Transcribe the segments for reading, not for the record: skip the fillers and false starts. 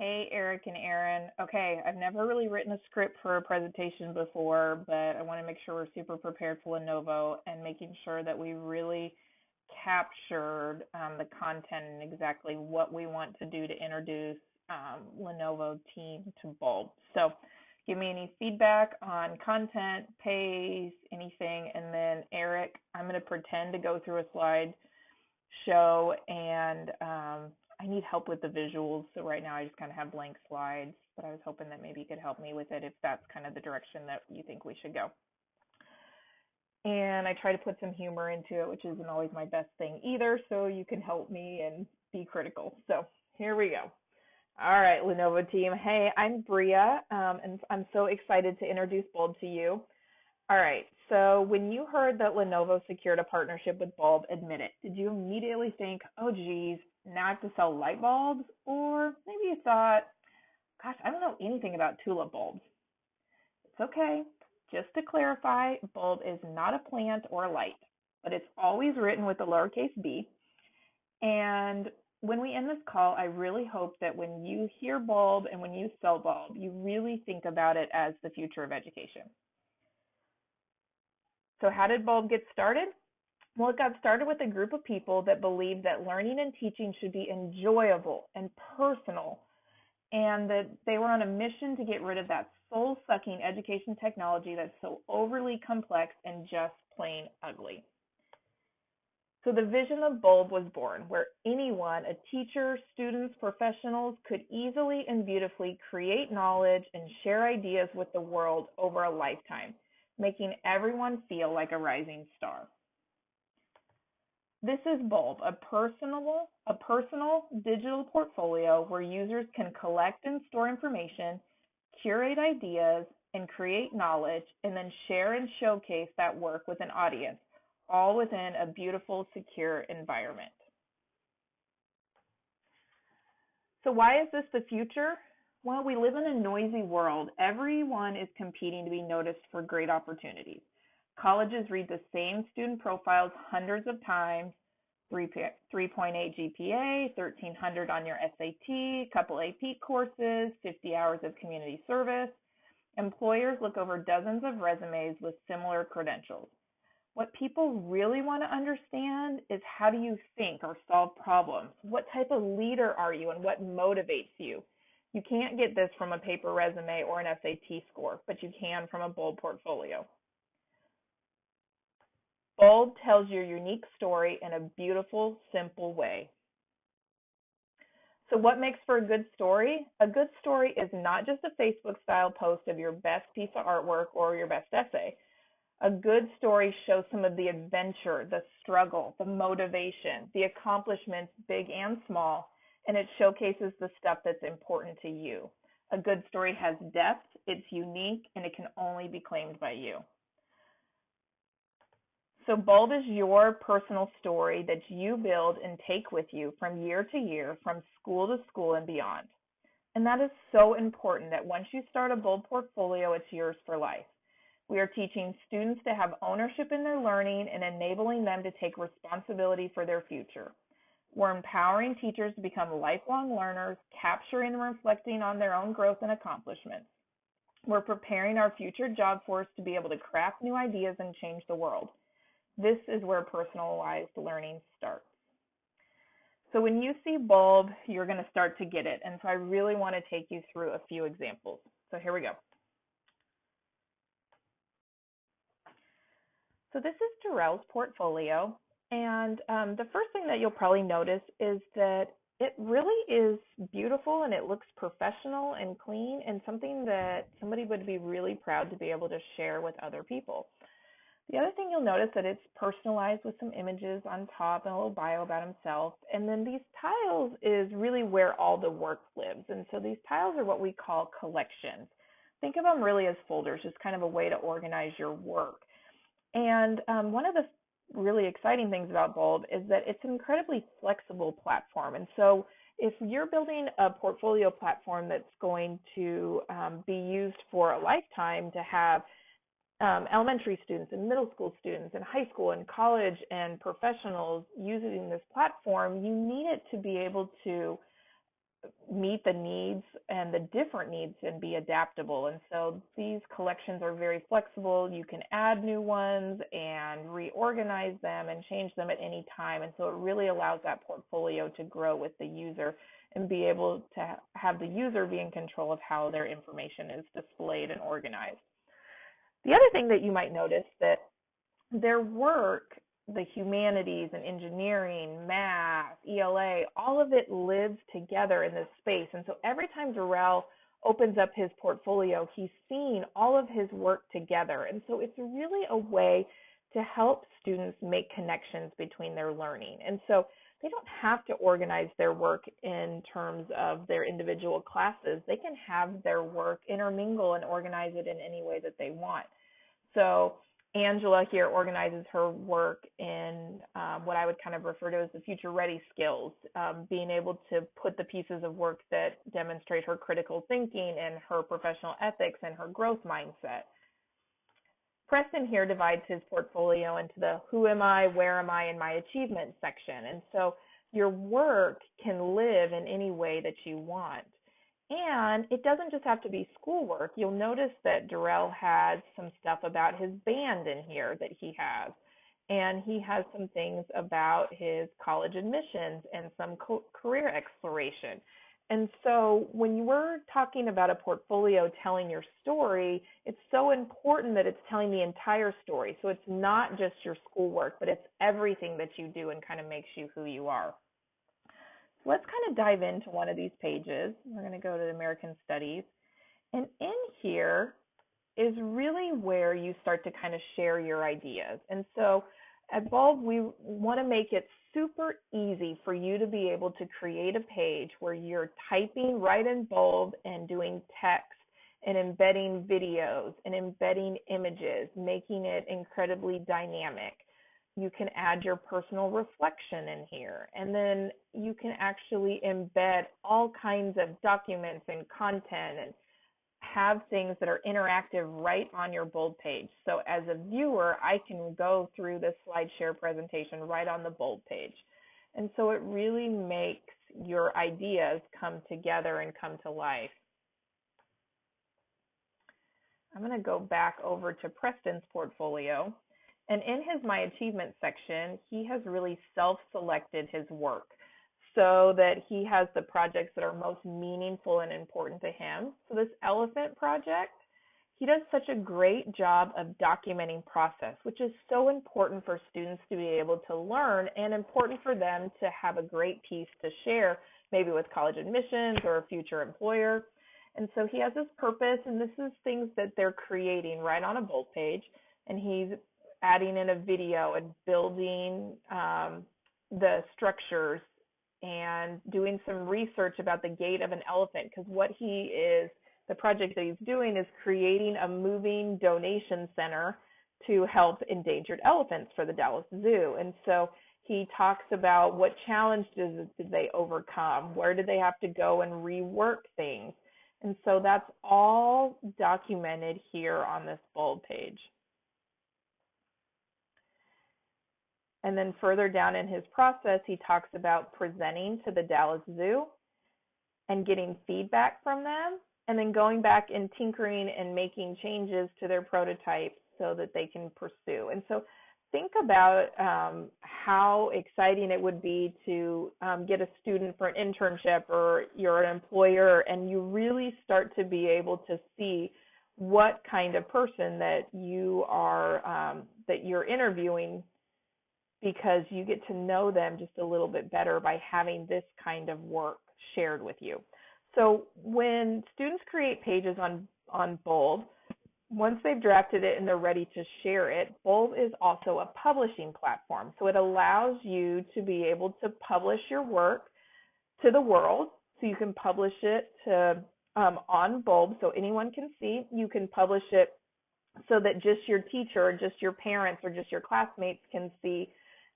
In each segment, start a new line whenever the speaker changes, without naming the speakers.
Hey, Eric and Aaron. Okay, I've never really written a script for a presentation before, but I want to make sure we're super prepared for Lenovo and making sure that we really captured the content and exactly what we want to do to introduce Lenovo team to Bulb. So give me any feedback on content, pace, anything, and then Eric, I'm going to pretend to go through a slide show, and I need help with the visuals. So right now I just kind of have blank slides, but I was hoping that maybe you could help me with it if that's kind of the direction that you think we should go. And I try to put some humor into it, which isn't always my best thing either, so you can help me and be critical. So here we go. All right, Lenovo team. Hey, I'm Bria, and I'm so excited to introduce Bulb to you. All right, so when you heard that Lenovo secured a partnership with Bulb, admit it, did you immediately think, oh geez, now I have to sell light bulbs? Or maybe you thought, gosh, I don't know anything about tulip bulbs. It's okay. Just to clarify, bulb is not a plant or a light, but it's always written with a lowercase b. And when we end this call, I really hope that when you hear bulb and when you sell bulb, you really think about it as the future of education. So how did Bulb get started? Well, it got started with a group of people that believed that learning and teaching should be enjoyable and personal, and that they were on a mission to get rid of that soul-sucking education technology that's so overly complex and just plain ugly. So the vision of Bulb was born, where anyone, a teacher, students, professionals, could easily and beautifully create knowledge and share ideas with the world over a lifetime, making everyone feel like a rising star. This is Bulb, a personal digital portfolio where users can collect and store information, curate ideas, and create knowledge, and then share and showcase that work with an audience, all within a beautiful, secure environment. So why is this the future? Well, we live in a noisy world. Everyone is competing to be noticed for great opportunities. Colleges read the same student profiles hundreds of times, 3.8 GPA, 1,300 on your SAT, couple AP courses, 50 hours of community service. Employers look over dozens of resumes with similar credentials. What people really want to understand is, how do you think or solve problems? What type of leader are you and what motivates you? You can't get this from a paper resume or an SAT score, but you can from a Bulb portfolio. Bulb tells your unique story in a beautiful, simple way. So what makes for a good story? A good story is not just a Facebook-style post of your best piece of artwork or your best essay. A good story shows some of the adventure, the struggle, the motivation, the accomplishments, big and small, and it showcases the stuff that's important to you. A good story has depth, it's unique, and it can only be claimed by you. So Bulb is your personal story that you build and take with you from year to year, from school to school and beyond. And that is so important that once you start a Bulb portfolio, it's yours for life. We are teaching students to have ownership in their learning and enabling them to take responsibility for their future. We're empowering teachers to become lifelong learners, capturing and reflecting on their own growth and accomplishments. We're preparing our future job force to be able to craft new ideas and change the world. This is where personalized learning starts. So when you see Bulb, you're going to start to get it. And so I really want to take you through a few examples. So here we go. So this is Jarrell's portfolio, and the first thing that you'll probably notice is that it really is beautiful and it looks professional and clean and something that somebody would be really proud to be able to share with other people. The other thing you'll notice that it's personalized with some images on top and a little bio about himself. And then these tiles is really where all the work lives. And so these tiles are what we call collections. Think of them really as folders, just kind of a way to organize your work. And one of the really exciting things about Bulb is that it's an incredibly flexible platform. And so if you're building a portfolio platform that's going to be used for a lifetime to have elementary students and middle school students and high school and college and professionals using this platform, you need it to be able to meet the needs and the different needs and be adaptable. And so these collections are very flexible. You can add new ones and reorganize them and change them at any time. And so it really allows that portfolio to grow with the user and be able to have the user be in control of how their information is displayed and organized. The other thing that you might notice that their work, the humanities and engineering, math, ELA, all of it lives together in this space. And so every time Darrell opens up his portfolio, he's seeing all of his work together. And so it's really a way to help students make connections between their learning. And so they don't have to organize their work in terms of their individual classes. They can have their work intermingle and organize it in any way that they want. So Angela here organizes her work in what I would kind of refer to as the future ready skills, being able to put the pieces of work that demonstrate her critical thinking and her professional ethics and her growth mindset. Preston here divides his portfolio into the who am I, where am I, and my achievements section. And so your work can live in any way that you want. And it doesn't just have to be schoolwork. You'll notice that Darrell has some stuff about his band in here that he has. And he has some things about his college admissions and some career exploration. And so when we're talking about a portfolio telling your story, it's so important that it's telling the entire story. So it's not just your schoolwork, but it's everything that you do and kind of makes you who you are. So let's kind of dive into one of these pages. We're going to go to the American Studies. And in here is really where you start to kind of share your ideas. And so at Bulb, we want to make it super easy for you to be able to create a page where you're typing right in Bulb and doing text and embedding videos and embedding images, making it incredibly dynamic. You can add your personal reflection in here, and then you can actually embed all kinds of documents and content and have things that are interactive right on your Bold page. So as a viewer, I can go through this SlideShare presentation right on the Bold page. And so it really makes your ideas come together and come to life. I'm going to go back over to Preston's portfolio. And in his My Achievements section, he has really self-selected his work so that he has the projects that are most meaningful and important to him. So this elephant project, he does such a great job of documenting process, which is so important for students to be able to learn and important for them to have a great piece to share, maybe with college admissions or a future employer. And so he has this purpose, and this is things that they're creating right on a Bold page, and he's adding in a video and building the structures and doing some research about the gait of an elephant, because the project that he's doing is creating a moving donation center to help endangered elephants for the Dallas Zoo. And so he talks about what challenges did they overcome, where did they have to go and rework things. And so that's all documented here on this Bold page. And then further down in his process, he talks about presenting to the Dallas Zoo and getting feedback from them, and then going back and tinkering and making changes to their prototypes so that they can pursue. And so think about how exciting it would be to get a student for an internship, or you're an employer and you really start to be able to see what kind of person that you are, that you're interviewing, because you get to know them just a little bit better by having this kind of work shared with you. So when students create pages on Bulb, once they've drafted it and they're ready to share it, Bulb is also a publishing platform. So it allows you to be able to publish your work to the world. So you can publish it on Bulb so anyone can see. You can publish it so that just your teacher or just your parents or just your classmates can see.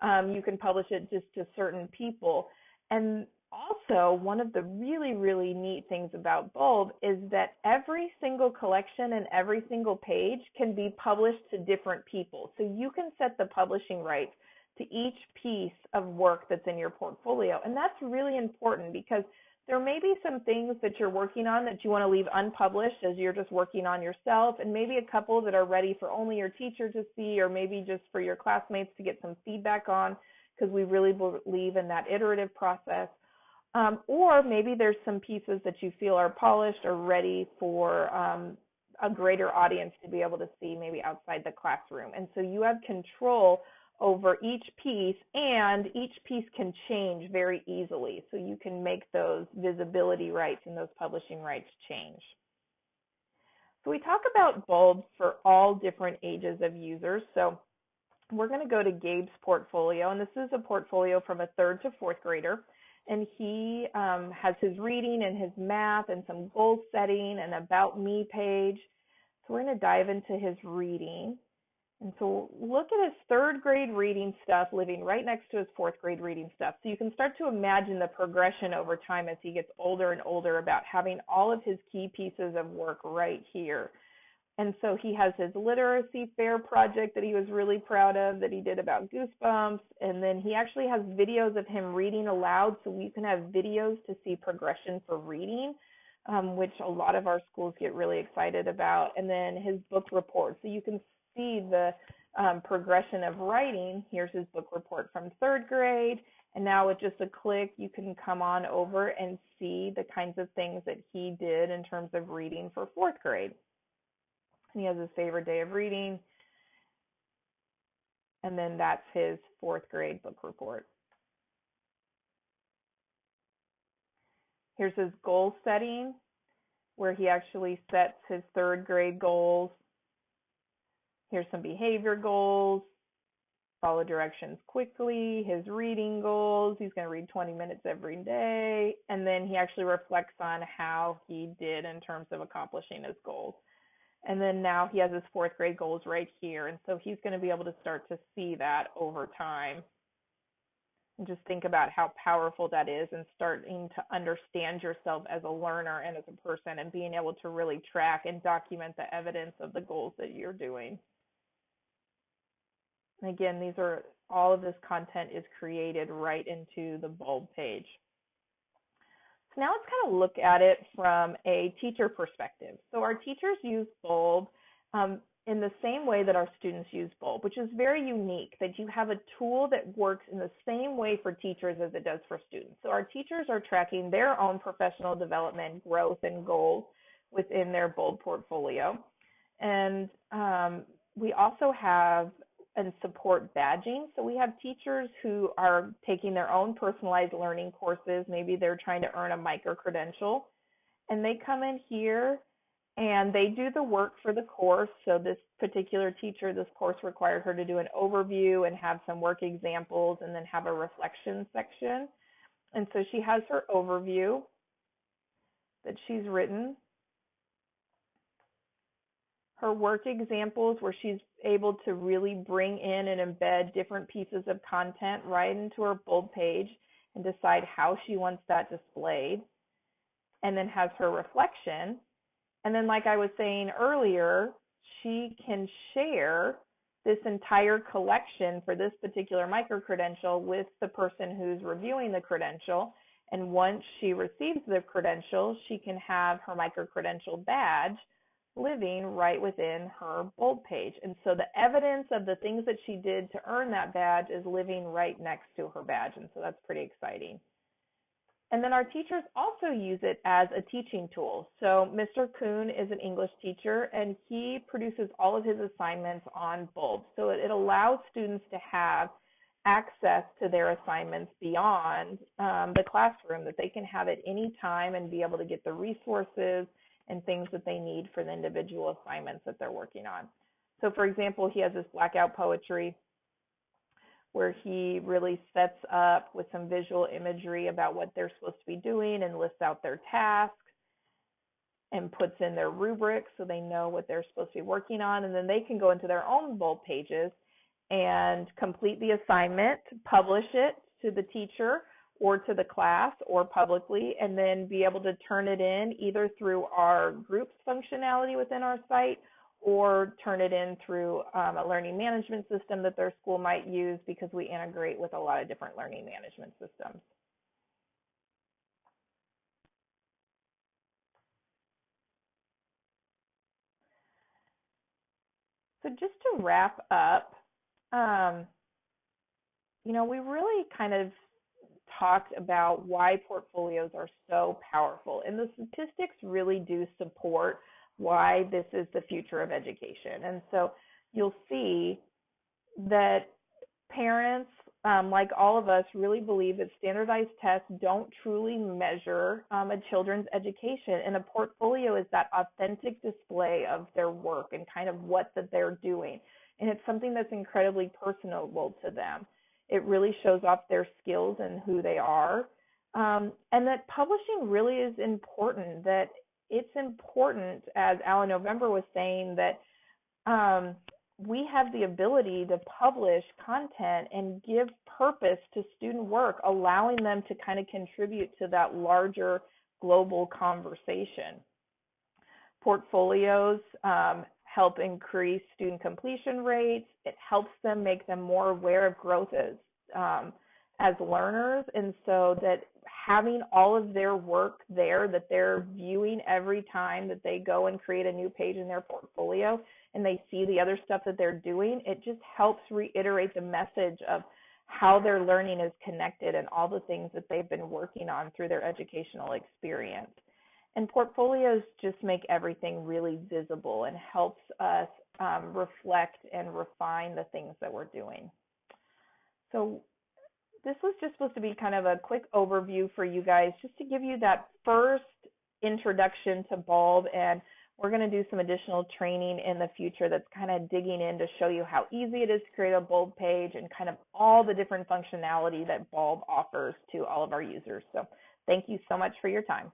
You can publish it just to certain people. And also, one of the really, really neat things about Bulb is that every single collection and every single page can be published to different people. So you can set the publishing rights to each piece of work that's in your portfolio. And that's really important, because there may be some things that you're working on that you want to leave unpublished as you're just working on yourself, and maybe a couple that are ready for only your teacher to see, or maybe just for your classmates to get some feedback on, because we really believe in that iterative process. Or maybe there's some pieces that you feel are polished or ready for a greater audience to be able to see, maybe outside the classroom. And so you have control over each piece, and each piece can change very easily. So you can make those visibility rights and those publishing rights change. So we talk about bulbs for all different ages of users. So we're going to go to Gabe's portfolio, and this is a portfolio from a 3rd to 4th grader. And he has his reading and his math and some goal setting and about me page. So we're going to dive into his reading. And so look at his 3rd grade reading stuff living right next to his 4th grade reading stuff. So you can start to imagine the progression over time as he gets older and older about having all of his key pieces of work right here. And so he has his literacy fair project that he was really proud of, that he did about Goosebumps. And then he actually has videos of him reading aloud, so you can have videos to see progression for reading, which a lot of our schools get really excited about. And then his book report. So you can see the progression of writing. Here's his book report from 3rd grade. And now with just a click, you can come on over and see the kinds of things that he did in terms of reading for 4th grade. He has his favorite day of reading, and then that's his 4th grade book report. Here's his goal setting, where he actually sets his 3rd grade goals. Here's some behavior goals, follow directions quickly, his reading goals. He's going to read 20 minutes every day, and then he actually reflects on how he did in terms of accomplishing his goals. And then now he has his 4th grade goals right here. And so he's going to be able to start to see that over time. And just think about how powerful that is, and starting to understand yourself as a learner and as a person, and being able to really track and document the evidence of the goals that you're doing. And again, all of this content is created right into the bulb page. So now let's kind of look at it from a teacher perspective. So our teachers use bulb in the same way that our students use bulb, which is very unique, that you have a tool that works in the same way for teachers as it does for students. So our teachers are tracking their own professional development, growth, and goals within their bulb portfolio. And we also have and support badging. So we have teachers who are taking their own personalized learning courses. Maybe they're trying to earn a micro-credential, and they come in here and they do the work for the course. So this particular teacher, this course required her to do an overview and have some work examples and then have a reflection section. And so she has her overview that she's written, her work examples where she's able to really bring in and embed different pieces of content right into her bulb page and decide how she wants that displayed, and then has her reflection. And then, like I was saying earlier, she can share this entire collection for this particular micro-credential with the person who's reviewing the credential. And once she receives the credential, she can have her micro-credential badge living right within her bulb page. And so the evidence of the things that she did to earn that badge is living right next to her badge. And so that's pretty exciting. And then our teachers also use it as a teaching tool. So Mr. Kuhn is an English teacher, and he produces all of his assignments on bulbs. So it allows students to have access to their assignments beyond the classroom, that they can have at any time and be able to get the resources and things that they need for the individual assignments that they're working on. So for example, he has this blackout poetry where he really sets up with some visual imagery about what they're supposed to be doing and lists out their tasks and puts in their rubrics so they know what they're supposed to be working on. And then they can go into their own bulb pages and complete the assignment, publish it to the teacher or to the class or publicly, and then be able to turn it in either through our groups functionality within our site, or turn it in through a learning management system that their school might use, because we integrate with a lot of different learning management systems. So just to wrap up, um, we really kind of talked about why portfolios are so powerful. And the statistics really do support why this is the future of education. And so you'll see that parents, like all of us, really believe that standardized tests don't truly measure a children's education. And a portfolio is that authentic display of their work and kind of what that they're doing. And it's something that's incredibly personable to them. It really shows off their skills and who they are. And that publishing really is important, that it's important, as Alan November was saying, that we have the ability to publish content and give purpose to student work, allowing them to kind of contribute to that larger global conversation. Portfolios help increase student completion rates. It helps them make them more aware of growth as learners, and so that having all of their work there that they're viewing every time that they go and create a new page in their portfolio and they see the other stuff that they're doing, it just helps reiterate the message of how their learning is connected and all the things that they've been working on through their educational experience. And portfolios just make everything really visible and helps us reflect and refine the things that we're doing. So this was just supposed to be kind of a quick overview for you guys, just to give you that first introduction to Bulb, and we're going to do some additional training in the future that's kind of digging in to show you how easy it is to create a Bulb page and kind of all the different functionality that Bulb offers to all of our users. So thank you so much for your time.